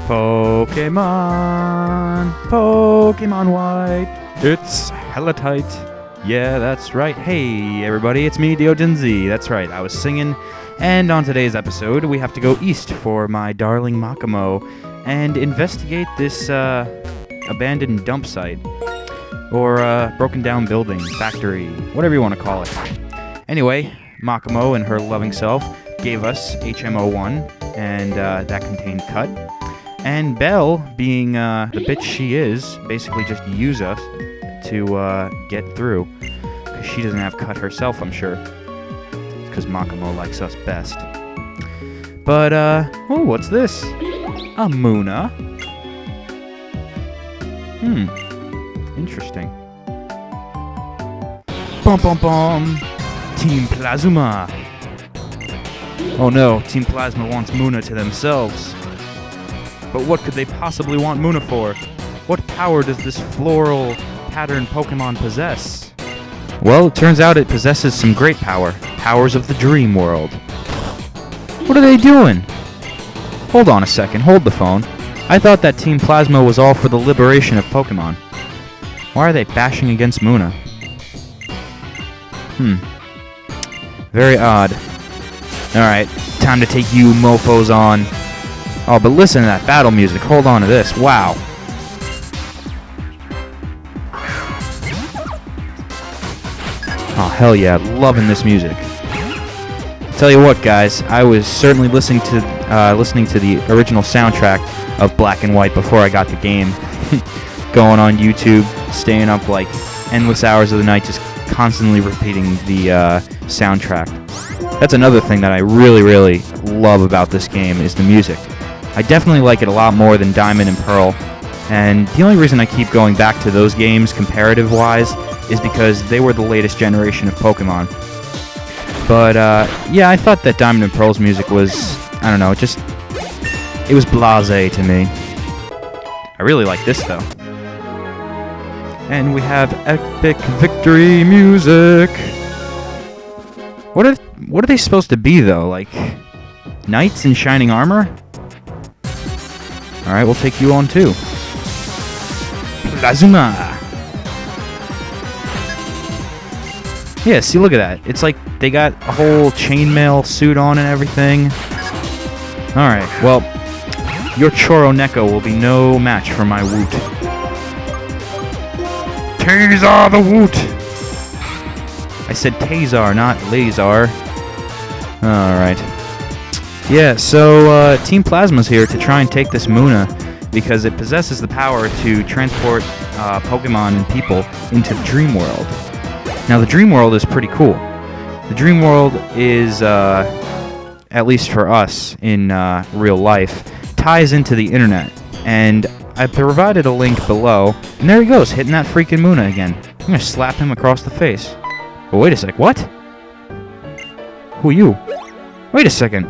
Pokemon White, it's hella tight. Yeah, that's right. Hey, everybody, it's me, DeoGenZ. That's right, I was singing. And on today's episode, we have to go east for my darling Makamo and investigate this abandoned dump site. Or broken down building, factory, whatever you want to call it. Anyway, Makamo and her loving self gave us HMO1, and that contained cut. And Belle, being the bitch she is, basically just used us to get through. Because she doesn't have cut herself, I'm sure. Because Makamo likes us best. But, oh, what's this? A Muna? Interesting. Bum bum bum! Team Plasma! Oh no, Team Plasma wants Muna to themselves. But what could they possibly want Muna for? What power does this floral pattern Pokemon possess? Well, it turns out it possesses some great power. Powers of the dream world. What are they doing? Hold on a second, hold the phone. I thought that Team Plasma was all for the liberation of Pokemon. Why are they bashing against Muna? Very odd. Alright, time to take you mofos on. Oh, but listen to that battle music. Hold on to this. Wow. Oh, hell yeah. Loving this music. Tell you what, guys. I was certainly listening to the original soundtrack of Black and White before I got the game. Going on YouTube, staying up like endless hours of the night, just constantly repeating the soundtrack. That's another thing that I really, really love about this game is the music. I definitely like it a lot more than Diamond and Pearl, and the only reason I keep going back to those games comparative-wise is because they were the latest generation of Pokemon. But, yeah, I thought that Diamond and Pearl's music was, I don't know, it was blasé to me. I really like this, though. And we have epic victory music! What are they supposed to be, though? Like, knights in shining armor? Alright, we'll take you on too. Plasma! Yeah, see, look at that. It's like they got a whole chainmail suit on and everything. Alright, well, your Choroneko will be no match for my Woot. Tazar the Woot! I said Tazar, not Lazar. Alright. Yeah, so Team Plasma's here to try and take this Muna because it possesses the power to transport Pokemon and people into the Dream World. Now, the Dream World is pretty cool. The Dream World is, at least for us in real life, ties into the internet. And I provided a link below, and there he goes, hitting that freaking Muna again. I'm gonna slap him across the face. Oh, wait a sec, what? Who are you? Wait a second.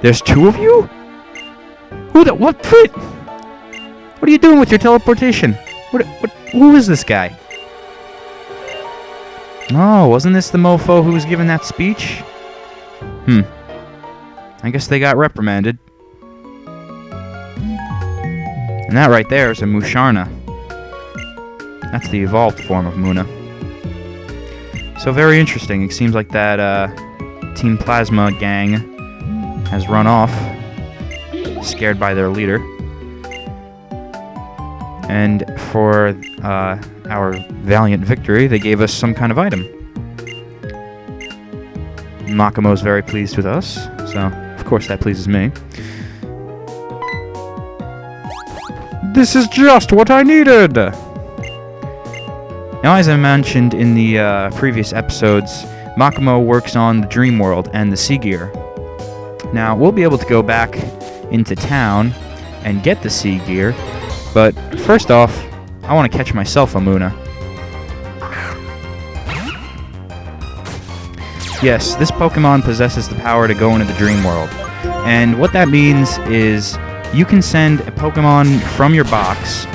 There's two of you? What? What are you doing with your teleportation? Who is this guy? Oh, wasn't this the mofo who was giving that speech? I guess they got reprimanded. And that right there is a Musharna. That's the evolved form of Muna. So very interesting. It seems like that Team Plasma gang has run off, scared by their leader. And for our valiant victory, they gave us some kind of item. Makamo's very pleased with us, so of course that pleases me. This is just what I needed! Now, as I mentioned in the previous episodes, Makamo works on the Dream World and the Sea Gear. Now, we'll be able to go back into town and get the Sea Gear, but first off, I want to catch myself a Muna. Yes, this Pokemon possesses the power to go into the Dream World, and what that means is you can send a Pokemon from your box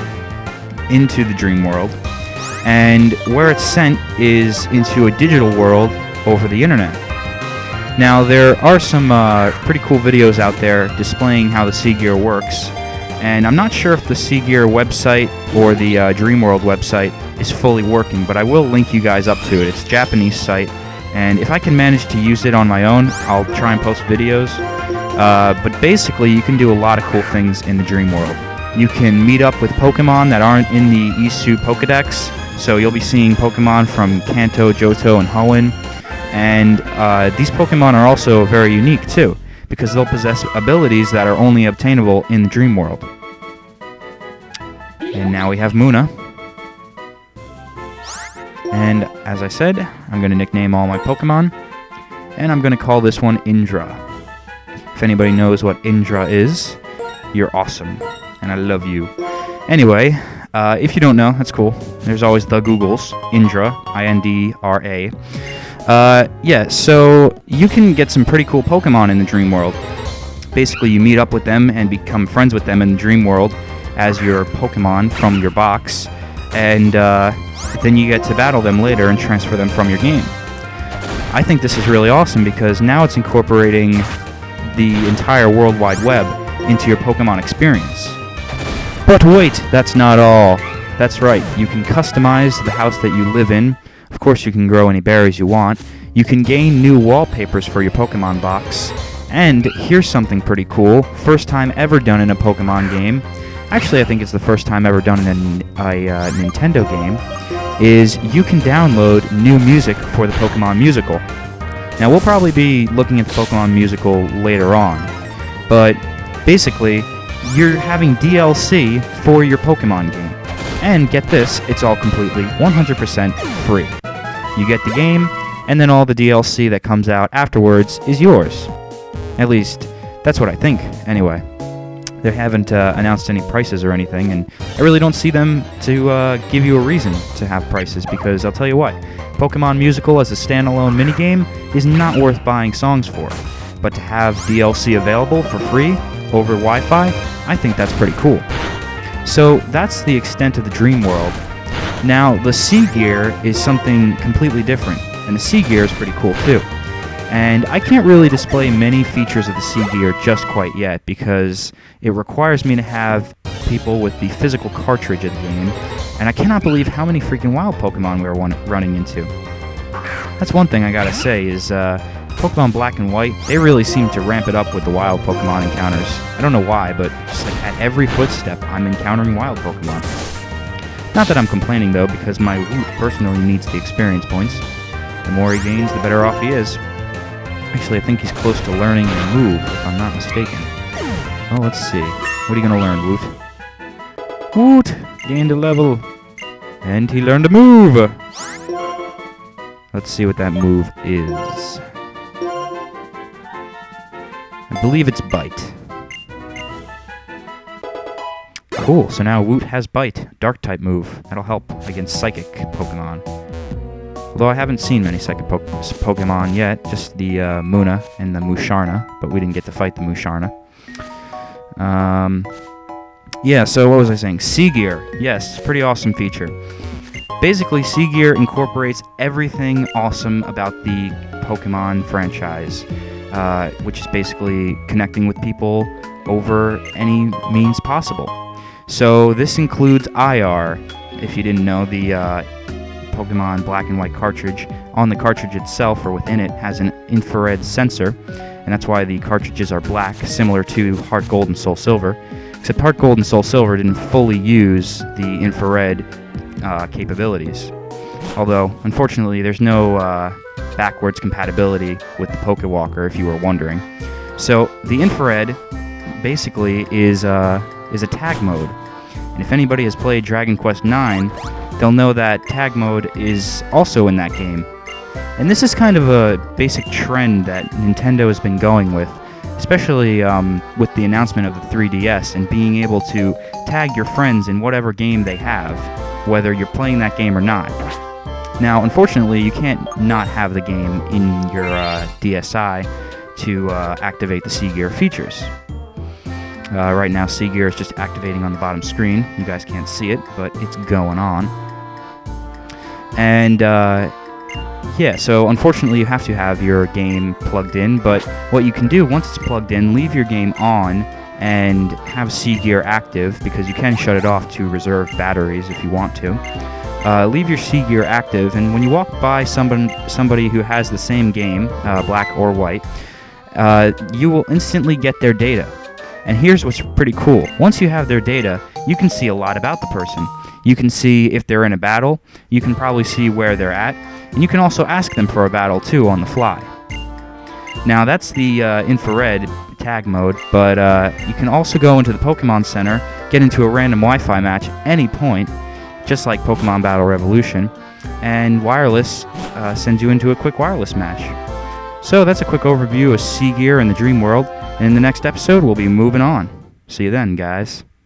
into the Dream World, and where it's sent is into a digital world over the internet. Now, there are some pretty cool videos out there displaying how the Sea Gear works, And I'm not sure if the Seagear website or the Dreamworld website is fully working, but I will link you guys up to it. It's a Japanese site, and if I can manage to use it on my own, I'll try and post videos. But basically, you can do a lot of cool things in the Dreamworld. You can meet up with Pokemon that aren't in the Isu Pokedex, so you'll be seeing Pokemon from Kanto, Johto, and Hoenn. And these Pokemon are also very unique, too, because they'll possess abilities that are only obtainable in the Dreamworld. And now we have Munna. And as I said, I'm going to nickname all my Pokemon, and I'm going to call this one Indra. If anybody knows what Indra is, you're awesome, and I love you. Anyway, if you don't know, that's cool. There's always the Googles. Indra, I-N-D-R-A. Yeah, so you can get some pretty cool Pokemon in the Dreamworld. Basically, you meet up with them and become friends with them in the Dreamworld as your Pokemon from your box, and then you get to battle them later and transfer them from your game. I think this is really awesome because now it's incorporating the entire World Wide Web into your Pokemon experience. But wait, that's not all. That's right, you can customize the house that you live in. Of course, you can grow any berries you want. You can gain new wallpapers for your Pokemon box. And here's something pretty cool. First time ever done in a Pokemon game. Actually, I think it's the first time ever done in a Nintendo game. Is you can download new music for the Pokemon Musical. Now, we'll probably be looking at the Pokemon Musical later on. But basically, you're having DLC for your Pokemon game. And get this, it's all completely 100% free. You get the game, and then all the DLC that comes out afterwards is yours. At least, that's what I think, anyway. They haven't announced any prices or anything, and I really don't see them to give you a reason to have prices, because I'll tell you what, Pokemon Musical as a standalone minigame is not worth buying songs for. But to have DLC available for free over Wi-Fi, I think that's pretty cool. So that's the extent of the Dreamworld. Now, the Seagear is something completely different, and the Seagear is pretty cool too. And I can't really display many features of the Seagear just quite yet, because it requires me to have people with the physical cartridge of the game, and I cannot believe how many freaking wild Pokemon we're running into. That's one thing I gotta say is, Pokemon Black and White, they really seem to ramp it up with the wild Pokemon encounters. I don't know why, but just like at every footstep, I'm encountering wild Pokemon. Not that I'm complaining though, because my Woot personally needs the experience points. The more he gains, the better off he is. Actually, I think he's close to learning a move, if I'm not mistaken. Oh, let's see. What are you gonna learn, Woot? Woot gained a level, and he learned a move. Let's see what that move is. I believe it's Bite. Cool, so now Woot has Bite, Dark-type move. That'll help against Psychic Pokemon. Although I haven't seen many Psychic Pokemon yet, just the Munna and the Musharna, but we didn't get to fight the Musharna. Yeah, so what was I saying? Seagear. Yes, pretty awesome feature. Basically, Seagear incorporates everything awesome about the Pokemon franchise, which is basically connecting with people over any means possible. So this includes IR. If you didn't know, the Pokemon Black and White cartridge on the cartridge itself or within it has an infrared sensor, and that's why the cartridges are black, similar to Heart Gold and Soul Silver, except Heart Gold and Soul Silver didn't fully use the infrared capabilities. Although, unfortunately, there's no backwards compatibility with the Pokewalker, if you were wondering. So the infrared basically is a tag mode, and if anybody has played Dragon Quest IX, they'll know that tag mode is also in that game. And this is kind of a basic trend that Nintendo has been going with, especially with the announcement of the 3DS and being able to tag your friends in whatever game they have, whether you're playing that game or not. Now, unfortunately, you can't not have the game in your DSi to activate the Seagear features. Right now, Seagear is just activating on the bottom screen. You guys can't see it, but it's going on. And yeah, so unfortunately you have to have your game plugged in, but what you can do once it's plugged in, leave your game on and have C gear active, because you can shut it off to reserve batteries if you want to. Leave your C gear active, and when you walk by somebody who has the same game, black or white, you will instantly get their data. And here's what's pretty cool. Once you have their data, you can see a lot about the person. You can see if they're in a battle, you can probably see where they're at, and you can also ask them for a battle too on the fly. Now that's the infrared tag mode, but you can also go into the Pokemon Center, get into a random Wi-Fi match at any point, just like Pokemon Battle Revolution, and wireless sends you into a quick wireless match. So that's a quick overview of C gear in the Dream World, and in the next episode we'll be moving on. See you then, guys.